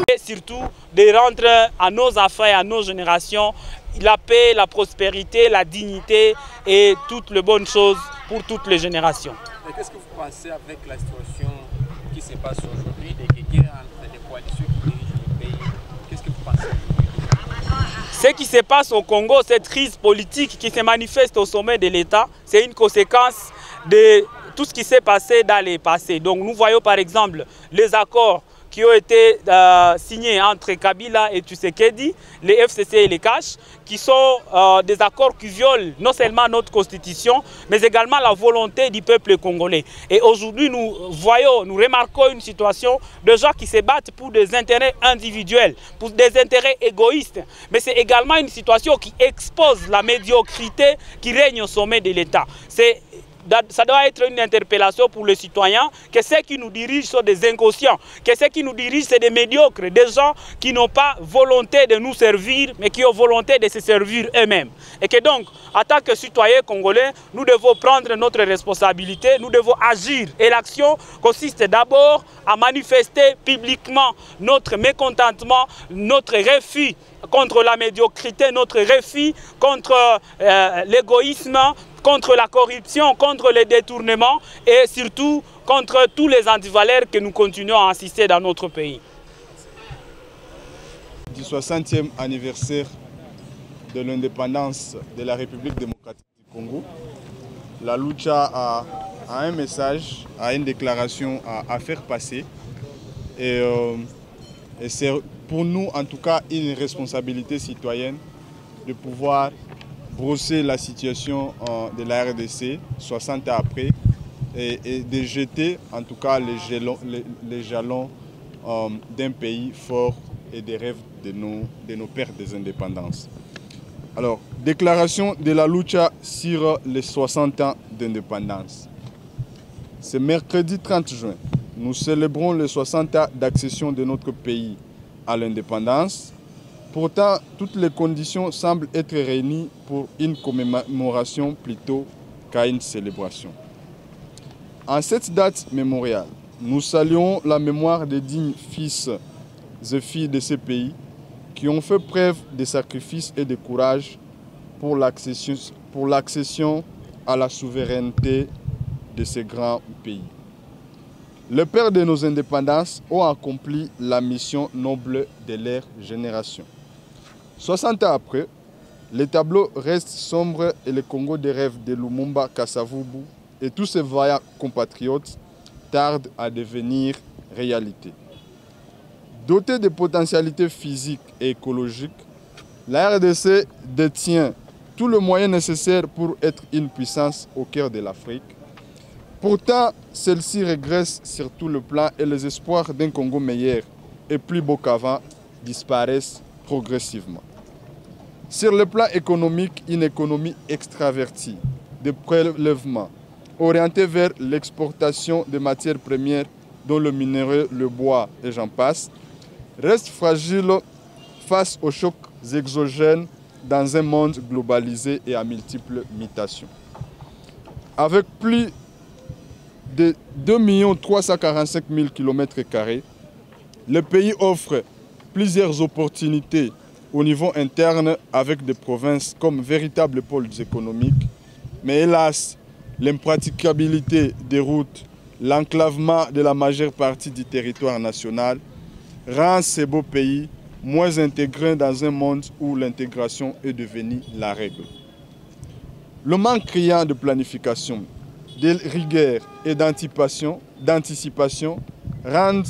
Et surtout de rendre à nos affaires, à nos générations, la paix, la prospérité, la dignité et toutes les bonnes choses pour toutes les générations. Et qu'est-ce que vous pensez avec la situation qui se passe aujourd'hui, des guerres entre les coalitions qui dirigent le pays? Qu'est-ce que vous pensez? Ce qui se passe au Congo, cette crise politique qui se manifeste au sommet de l'État, c'est une conséquence de tout ce qui s'est passé dans le passé. Donc nous voyons par exemple les accords qui ont été signés entre Kabila et Tshisekedi, les FCC et les CACH, qui sont des accords qui violent non seulement notre constitution, mais également la volonté du peuple congolais. Et aujourd'hui, nous remarquons une situation de gens qui se battent pour des intérêts individuels, pour des intérêts égoïstes. Mais c'est également une situation qui expose la médiocrité qui règne au sommet de l'État. Ça doit être une interpellation pour les citoyens, que ceux qui nous dirigent sont des inconscients, que ceux qui nous dirigent c'est des médiocres, des gens qui n'ont pas volonté de nous servir, mais qui ont volonté de se servir eux-mêmes. Et que donc, en tant que citoyens congolais, nous devons prendre notre responsabilité, nous devons agir. Et l'action consiste d'abord à manifester publiquement notre mécontentement, notre refus contre la médiocrité, notre refus contre l'égoïsme, contre la corruption, contre les détournements et surtout contre tous les antivaleurs que nous continuons à assister dans notre pays. Du 60e anniversaire de l'indépendance de la République démocratique du Congo, la Lucha a un message, a une déclaration à faire passer et c'est pour nous en tout cas une responsabilité citoyenne de pouvoir brosser la situation de la RDC 60 ans après et de jeter en tout cas les jalons d'un pays fort et des rêves de nos pères des indépendances. Alors, déclaration de la Lucha sur les 60 ans d'indépendance. Ce mercredi 30 juin, nous célébrons les 60 ans d'accession de notre pays à l'indépendance. Pourtant, toutes les conditions semblent être réunies pour une commémoration plutôt qu'à une célébration. En cette date mémoriale, nous saluons la mémoire des dignes fils et filles de ces pays qui ont fait preuve de sacrifice et de courage pour l'accession à la souveraineté de ces grands pays. Les pères de nos indépendances ont accompli la mission noble de leur génération. 60 ans après, les tableaux restent sombres et le Congo des rêves de Lumumba Kasavubu et tous ses vaillants compatriotes tardent à devenir réalité. Dotée de potentialités physiques et écologiques, la RDC détient tout le moyen nécessaire pour être une puissance au cœur de l'Afrique. Pourtant, celle-ci régresse sur tout le plan et les espoirs d'un Congo meilleur et plus beau qu'avant disparaissent progressivement. Sur le plan économique, une économie extravertie, de prélèvement, orientée vers l'exportation de matières premières dont le minéraux, le bois et j'en passe, reste fragile face aux chocs exogènes dans un monde globalisé et à multiples mutations. Avec plus de 2 345 000 km², le pays offre plusieurs opportunités au niveau interne avec des provinces comme véritables pôles économiques. Mais hélas, l'impraticabilité des routes, l'enclavement de la majeure partie du territoire national rend ces beaux pays moins intégrés dans un monde où l'intégration est devenue la règle. Le manque criant de planification, de rigueur et d'anticipation rendent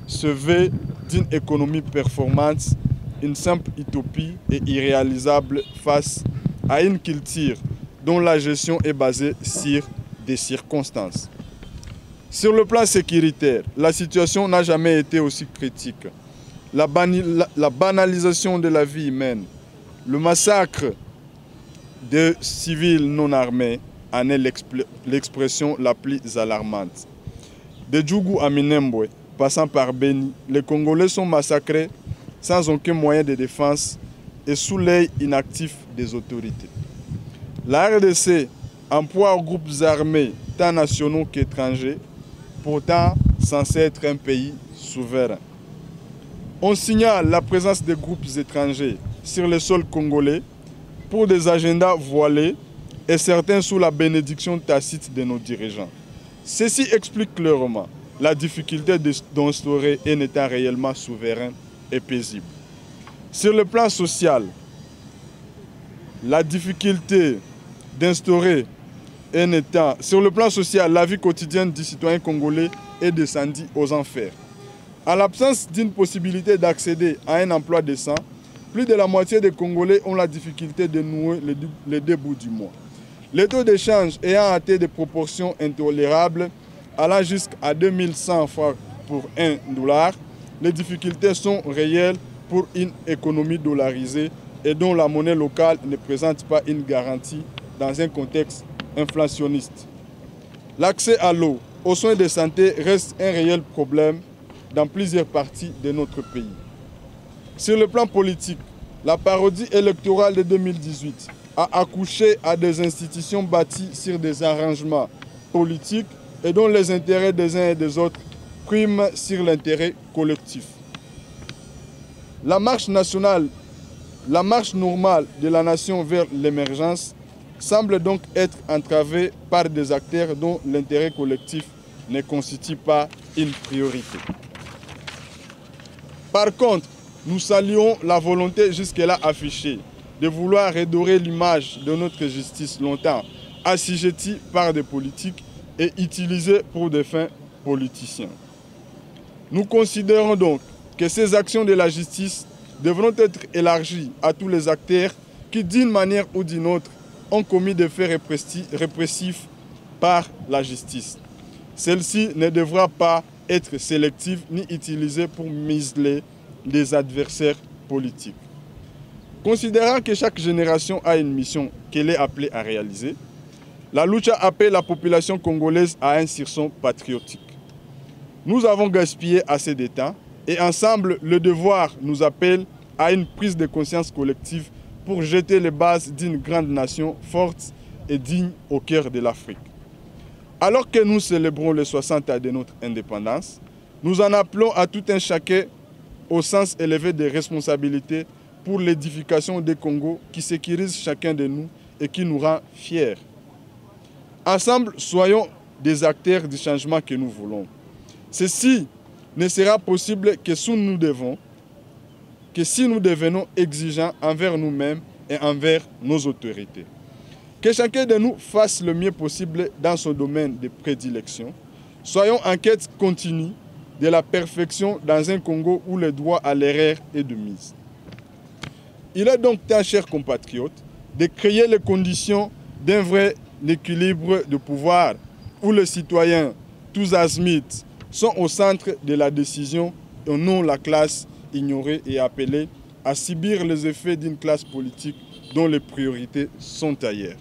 ce vœu d'une économie performante une simple utopie et irréalisable face à une culture dont la gestion est basée sur des circonstances. Sur le plan sécuritaire, la situation n'a jamais été aussi critique. La banalisation de la vie humaine, le massacre de civils non armés en est l'expression la plus alarmante. De Djougou à Minembwe, passant par Beni, les Congolais sont massacrés sans aucun moyen de défense et sous l'œil inactif des autorités. La RDC emploie aux groupes armés, tant nationaux qu'étrangers, pourtant censé être un pays souverain. On signale la présence des groupes étrangers sur le sol congolais pour des agendas voilés et certains sous la bénédiction tacite de nos dirigeants. Ceci explique clairement la difficulté d'instaurer un État réellement souverain et paisible. Sur le plan social, la difficulté d'instaurer un État. Sur le plan social, la vie quotidienne du citoyen congolais est descendue aux enfers. En l'absence d'une possibilité d'accéder à un emploi décent, plus de la moitié des Congolais ont la difficulté de nouer les deux bouts du mois. Les taux d'échange ayant atteint des proportions intolérables, allant jusqu'à 2100 francs pour $1, les difficultés sont réelles pour une économie dollarisée et dont la monnaie locale ne présente pas une garantie dans un contexte inflationniste. L'accès à l'eau, aux soins de santé reste un réel problème dans plusieurs parties de notre pays. Sur le plan politique, la parodie électorale de 2018 a accouché à des institutions bâties sur des arrangements politiques et dont les intérêts des uns et des autres priment sur l'intérêt collectif. La marche normale de la nation vers l'émergence semble donc être entravée par des acteurs dont l'intérêt collectif ne constitue pas une priorité. Par contre, nous saluons la volonté jusque-là affichée de vouloir redorer l'image de notre justice longtemps assujettie par des politiques et utilisée pour des fins politiciennes. Nous considérons donc que ces actions de la justice devront être élargies à tous les acteurs qui, d'une manière ou d'une autre, ont commis des faits répressifs par la justice. Celle-ci ne devra pas être sélective ni utilisée pour museler les adversaires politiques. Considérant que chaque génération a une mission qu'elle est appelée à réaliser, la Lucha appelle la population congolaise à un sursaut patriotique. Nous avons gaspillé assez de temps et ensemble, le devoir nous appelle à une prise de conscience collective pour jeter les bases d'une grande nation forte et digne au cœur de l'Afrique. Alors que nous célébrons les 60 ans de notre indépendance, nous en appelons à tout un chacun au sens élevé des responsabilités pour l'édification des Congos qui sécurise chacun de nous et qui nous rend fiers. Ensemble, soyons des acteurs du changement que nous voulons. Ceci ne sera possible que si nous devenons exigeants envers nous-mêmes et envers nos autorités. Que chacun de nous fasse le mieux possible dans son domaine de prédilection. Soyons en quête continue de la perfection dans un Congo où le droit à l'erreur est de mise. Il est donc temps, chers compatriotes, de créer les conditions d'un vrai équilibre de pouvoir où les citoyens, tous azimuts, sont au centre de la décision et non la classe ignorée et appelée à subir les effets d'une classe politique dont les priorités sont ailleurs.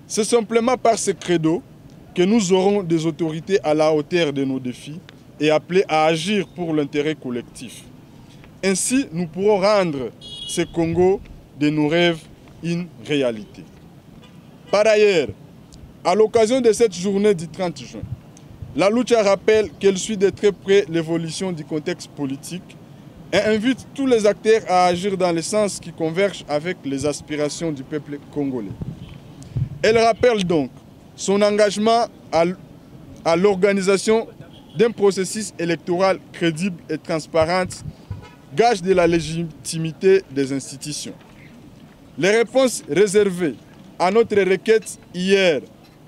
C'est simplement par ce credo que nous aurons des autorités à la hauteur de nos défis et appelées à agir pour l'intérêt collectif. Ainsi, nous pourrons rendre ce Congo de nos rêves une réalité. Par ailleurs, à l'occasion de cette journée du 30 juin, la Lucha rappelle qu'elle suit de très près l'évolution du contexte politique et invite tous les acteurs à agir dans le sens qui converge avec les aspirations du peuple congolais. Elle rappelle donc son engagement à l'organisation d'un processus électoral crédible et transparent, gage de la légitimité des institutions. Les réponses réservées à notre requête hier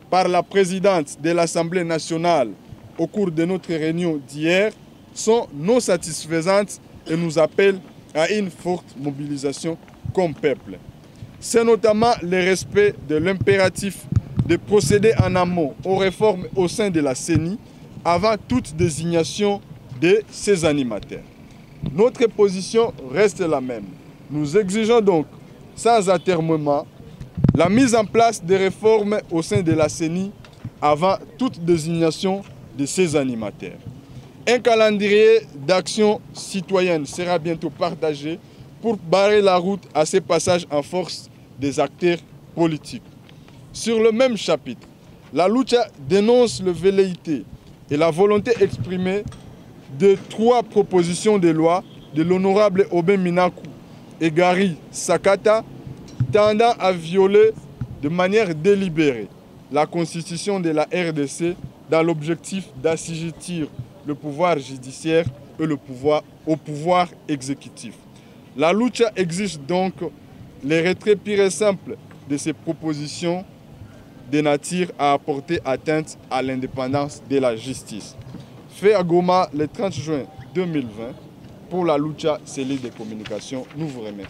par la présidente de l'Assemblée nationale au cours de notre réunion d'hier sont non satisfaisantes et nous appellent à une forte mobilisation comme peuple. C'est notamment le respect de l'impératif de procéder en amont aux réformes au sein de la CENI avant toute désignation de ses animateurs. Notre position reste la même. Nous exigeons donc sans atermoiement la mise en place des réformes au sein de la CENI avant toute désignation de ses animateurs. Un calendrier d'action citoyenne sera bientôt partagé pour barrer la route à ces passages en force des acteurs politiques. Sur le même chapitre, la lucha dénonce le velléité et la volonté exprimée de 3 propositions de loi de l'honorable Aubin Minaku et Gary Sakata tendant à violer de manière délibérée la constitution de la RDC dans l'objectif d'assujettir le pouvoir judiciaire et au pouvoir exécutif. La lucha exige donc le retrait pur et simple de ces propositions de nature à apporter atteinte à l'indépendance de la justice. Fait à Goma le 30 juin 2020 pour la lucha cellule de communication. Nous vous remercions.